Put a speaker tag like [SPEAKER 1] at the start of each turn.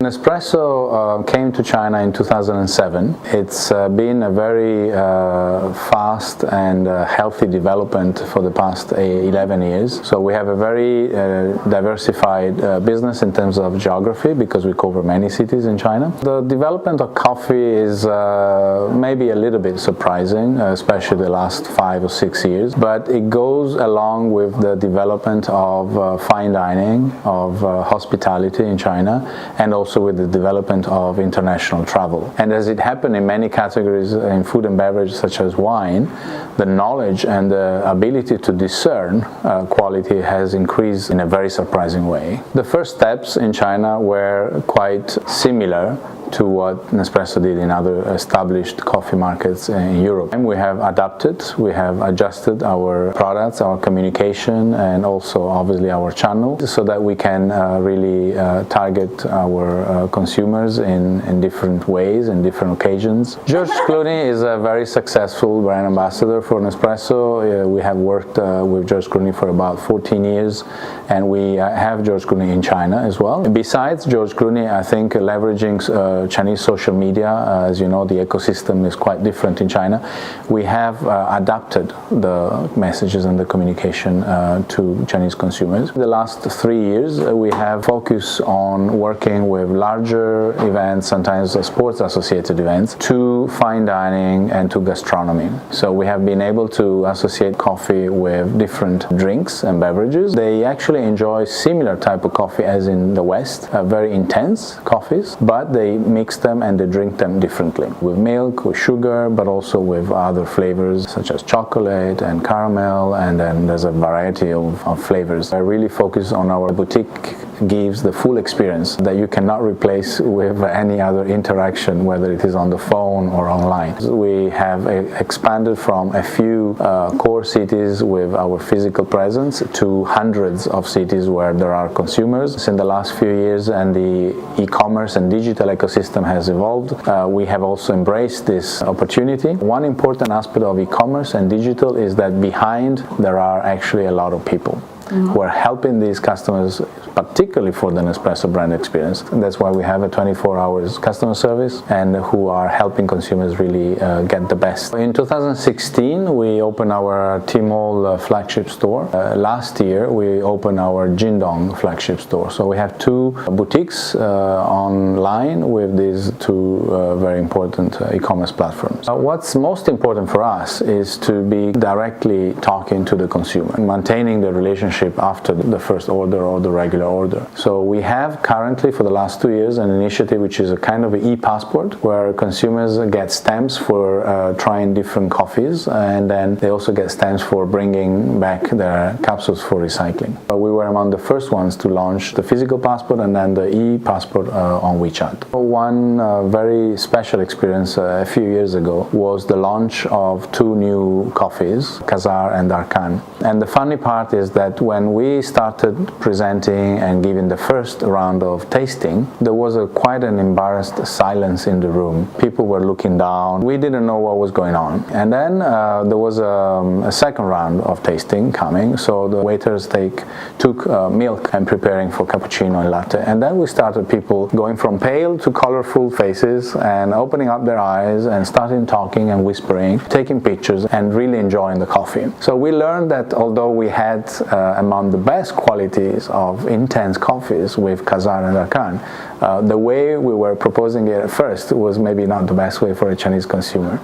[SPEAKER 1] Nespresso came to China in 2007. It's been a very fast and healthy development for the past 11 years. So we have a very diversified business in terms of geography because we cover many cities in China. The development of coffee is maybe a little bit surprising, especially the last 5 or 6 years, but it goes along with the development of fine dining, of hospitality in China, and also with the development of international travel. And as it happened in many categories in food and beverage such as wine, the knowledge and the ability to discern quality has increased in a very surprising way. The first steps in China were quite similar to what Nespresso did in other established coffee markets in Europe. And we have adapted, we have adjusted our products, our communication, and also obviously our channel so that we can really target our consumers in different ways, in different occasions. George Clooney is a very successful brand ambassador for Nespresso. We have worked with George Clooney for about 14 years, and we have George Clooney in China as well. Besides George Clooney, I think leveraging Chinese social media, as you know, the ecosystem is quite different in China. We have adapted the messages and the communication to Chinese consumers. The last 3 years, we have focused on working with larger events, sometimes sports associated events, to fine dining and to gastronomy. So we have been able to associate coffee with different drinks and beverages. They actually enjoy similar type of coffee as in the West, very intense coffees, but they mix them and they drink them differently, with milk, with sugar, but also with other flavors such as chocolate and caramel, and then there's a variety of flavors. I really focus on our boutique gives the full experience that you cannot replace with any other interaction, whether it is on the phone or online. We have expanded from a few core cities with our physical presence to hundreds of cities where there are consumers. In the last few years, and the e-commerce and digital ecosystem has evolved, we have also embraced this opportunity. One important aspect of e-commerce and digital is that behind there are actually a lot of people who are helping these customers, particularly for the Nespresso brand experience. And that's why we have a 24 hours customer service and who are helping consumers really get the best. In 2016, we opened our Tmall flagship store. Last year, we opened our Jingdong flagship store. So we have 2 boutiques online with these 2 very important e-commerce platforms. What's most important for us is to be directly talking to the consumer, maintaining the relationship after the first order or the regular order. So we have currently for the last 2 years an initiative which is a kind of e-passport where consumers get stamps for trying different coffees, and then they also get stamps for bringing back their capsules for recycling. We were among the first ones to launch the physical passport and then the e-passport on WeChat. One very special experience a few years ago was the launch of 2 new coffees, Kazar and Arkan. And the funny part is that when we started presenting and giving the first round of tasting, there was quite an embarrassed silence in the room. People were looking down. We didn't know what was going on. And then there was a second round of tasting coming. So the waiters took milk and preparing for cappuccino and latte. And then we started people going from pale to colorful faces and opening up their eyes and starting talking and whispering, taking pictures and really enjoying the coffee. So we learned that although we had among the best qualities of intense coffees with Kazar and Arkan, the way we were proposing it at first was maybe not the best way for a Chinese consumer.